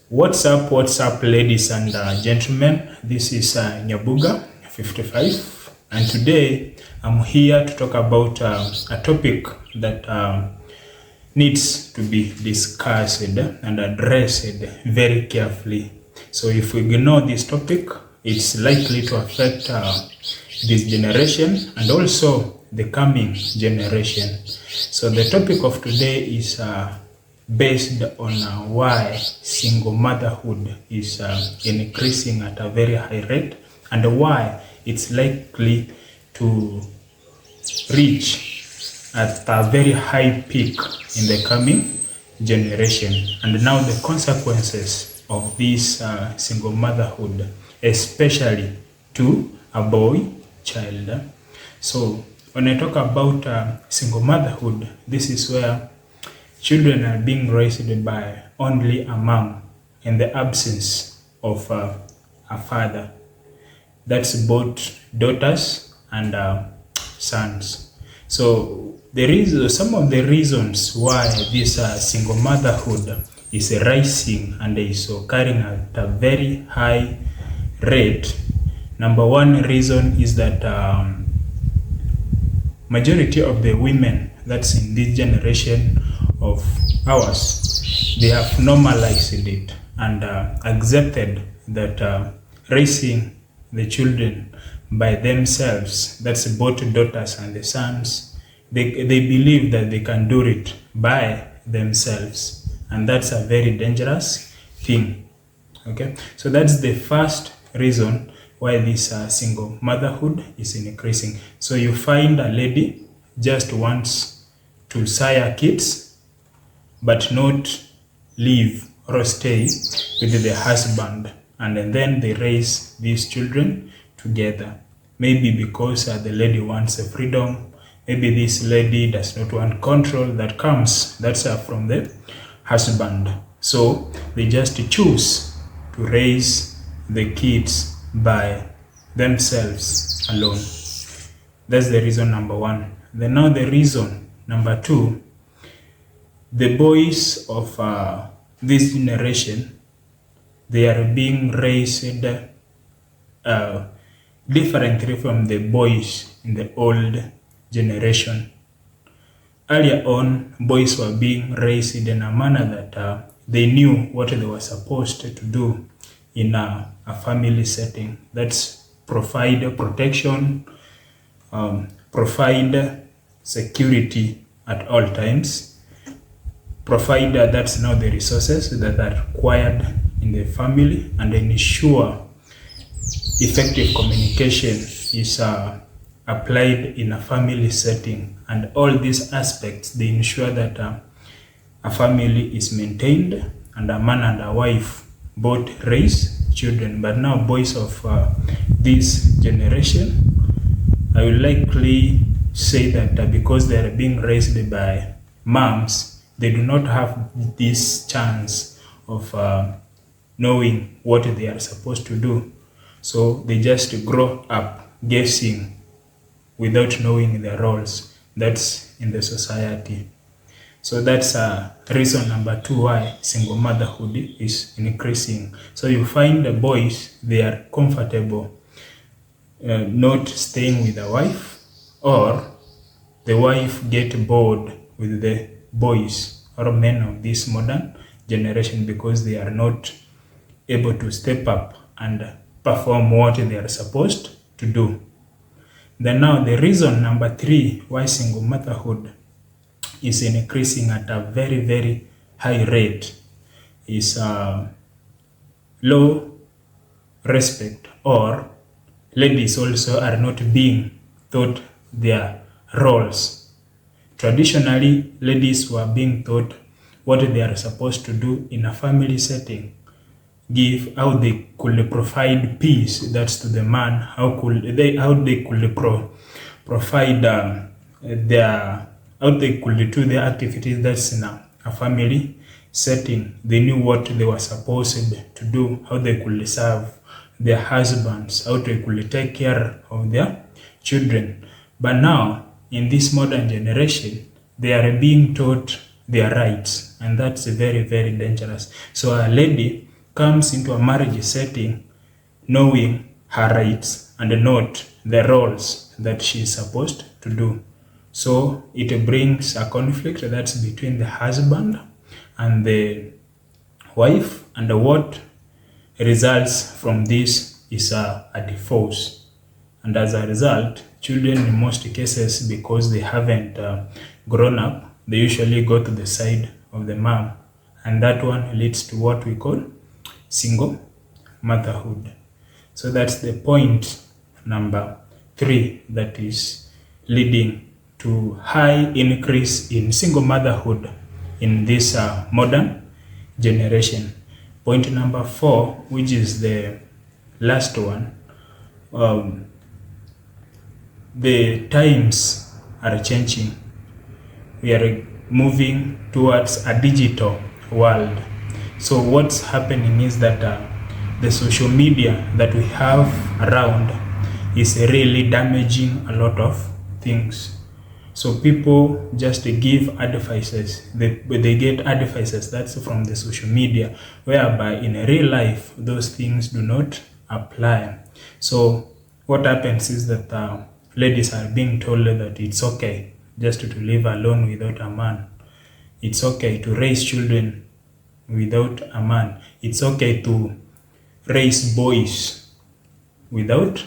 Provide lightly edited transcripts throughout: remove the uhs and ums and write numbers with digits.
What's up, ladies and gentlemen? This is Nyabuga 55, and today I'm here to talk about a topic that needs to be discussed and addressed very carefully. So if we ignore this topic, it's likely to affect this generation and also the coming generation. So the topic of today is based on why single motherhood is increasing at a very high rate and why it's likely to reach at a very high peak in the coming generation, and now the consequences of this single motherhood, especially to a boy child. So when I talk about single motherhood, this is where children are being raised by only a mom in the absence of a father. That's both daughters and sons. So there is some of the reasons why this single motherhood is rising and is occurring at a very high rate. Number one reason is that majority of the women that's in this generation of ours, they have normalized it and accepted that raising the children by themselves, that's both daughters and the sons, they believe that they can do it by themselves, and that's a very dangerous thing. Okay, so that's the first reason why this single motherhood is increasing. So you find a lady just wants to sire kids but not live or stay with the husband, and then they raise these children together. Maybe because the lady wants a freedom, maybe this lady does not want control that's from the husband. So they just choose to raise the kids by themselves alone. That's the reason number one. Then now the reason number two, the boys of this generation, they are being raised differently from the boys in the old generation. Earlier on, boys were being raised in a manner that they knew what they were supposed to do in a family setting. That's provide protection, provide security at all times, provide that's now the resources that are required in the family, and ensure effective communication is applied in a family setting. And all these aspects, they ensure that a family is maintained and a man and a wife both raise children. But now boys of this generation, I will likely say that because they are being raised by moms, they do not have this chance of knowing what they are supposed to do. So they just grow up guessing without knowing their roles that's in the society. So that's reason number two why single motherhood is increasing. So you find the boys, they are comfortable not staying with the wife, or the wife get bored with the boys or men of this modern generation because they are not able to step up and perform what they are supposed to do. Then now the reason number three why single motherhood is increasing at a very, very high rate is low respect, or ladies also are not being taught their roles. Traditionally, ladies were being taught what they are supposed to do in a family setting, how they could provide peace, that's to the man, how they could provide how they could do their activities that's in a family setting. They knew what they were supposed to do, how they could serve their husbands, how they could take care of their children. But now, in this modern generation, they are being taught their rights, and that's very, very dangerous. So a lady comes into a marriage setting knowing her rights and not the roles that she is supposed to do. So it brings a conflict that's between the husband and the wife, and what results from this is a divorce. And as a result, children in most cases, because they haven't grown up, they usually go to the side of the mom, and that one leads to what we call single motherhood. So that's the point number 3 that is leading to high increase in single motherhood in this modern generation. Point number 4, which is the last one, the times are changing. We are moving towards a digital world. So what's happening is that the social media that we have around is really damaging a lot of things. So people just give advices. They get advices that's from the social media, whereby in real life those things do not apply. So what happens is that ladies are being told that it's okay just to live alone without a man. It's okay to raise children without a man. It's okay to raise boys without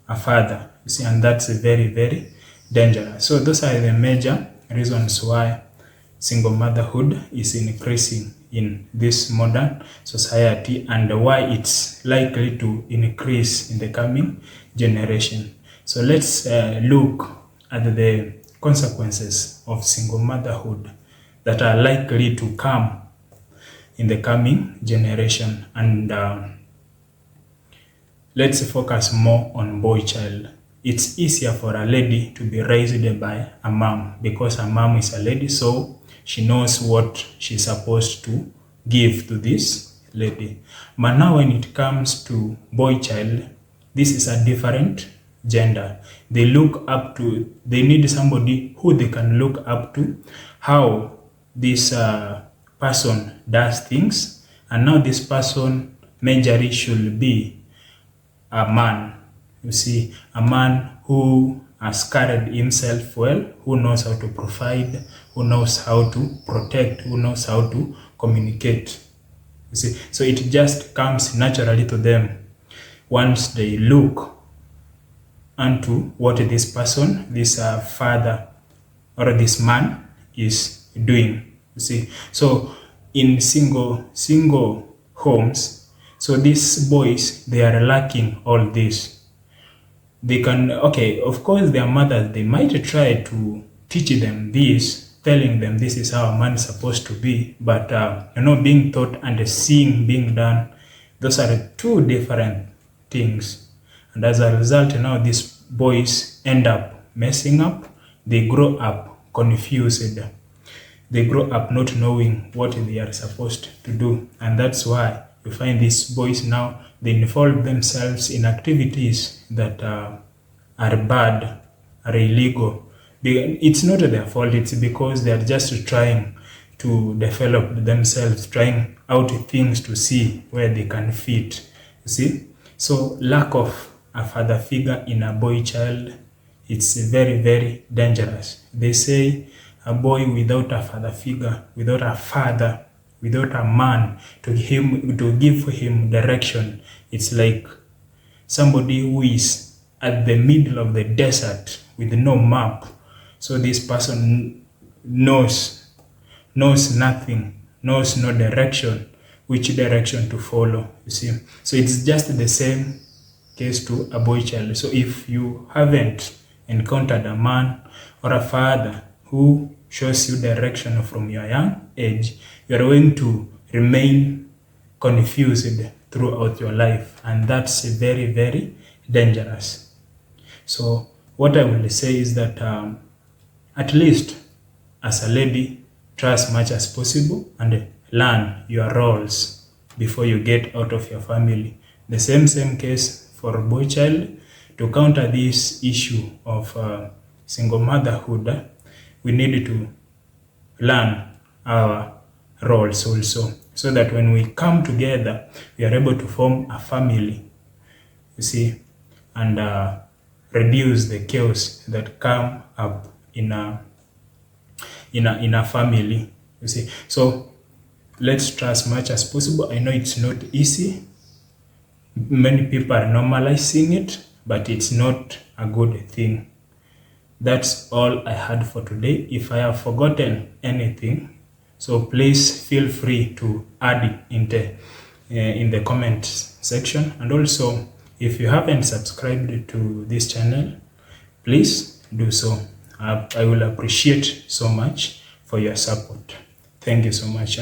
a father. You see, and that's very, very dangerous. So those are the major reasons why single motherhood is increasing in this modern society, and why it's likely to increase in the coming generation. So let's look at the consequences of single motherhood that are likely to come in the coming generation, and let's focus more on boy child. It's easier for a lady to be raised by a mom, because a mom is a lady, so she knows what she's supposed to give to this lady. But now when it comes to boy child, this is a different gender. They need somebody who they can look up to, how this person does things, and now this person majorly should be a man. You see, a man who has carried himself well, who knows how to provide, who knows how to protect, who knows how to communicate. You see, so it just comes naturally to them once they look onto what this person, this father or this man is doing. You see, so in single homes, so these boys, they are lacking all this. They can, okay, of course their mothers, they might try to teach them this, telling them this is how a man is supposed to be, but being taught and seeing being done, those are two different things. And as a result, now these boys end up messing up. They grow up confused. They grow up not knowing what they are supposed to do, and that's why you find these boys now, they involve themselves in activities that are bad, are illegal. It's not their fault, it's because they are just trying to develop themselves, trying out things to see where they can fit. You see? So lack of a father figure in a boy child, it's very, very dangerous. They say a boy without a father figure, without a father, without a man to give him direction, it's like somebody who is at the middle of the desert with no map. So this person knows nothing, knows no direction, which direction to follow, you see. So it's just the same case to a boy child. So if you haven't encountered a man or a father who shows you direction from your young age, you are going to remain confused throughout your life, and that's very, very dangerous. So what I will say is that at least as a lady, try as much as possible and learn your roles before you get out of your family. The same case for a boy child. To counter this issue of single motherhood, we need to learn our roles also, so that when we come together, we are able to form a family, you see, and reduce the chaos that come up in a family, you see. So let's try as much as possible. I know it's not easy. Many people are normalizing it, but it's not a good thing. That's all I had for today. If I have forgotten anything, so please feel free to add it in the comment section. And also, if you haven't subscribed to this channel, please do so. I will appreciate so much for your support. Thank you so much.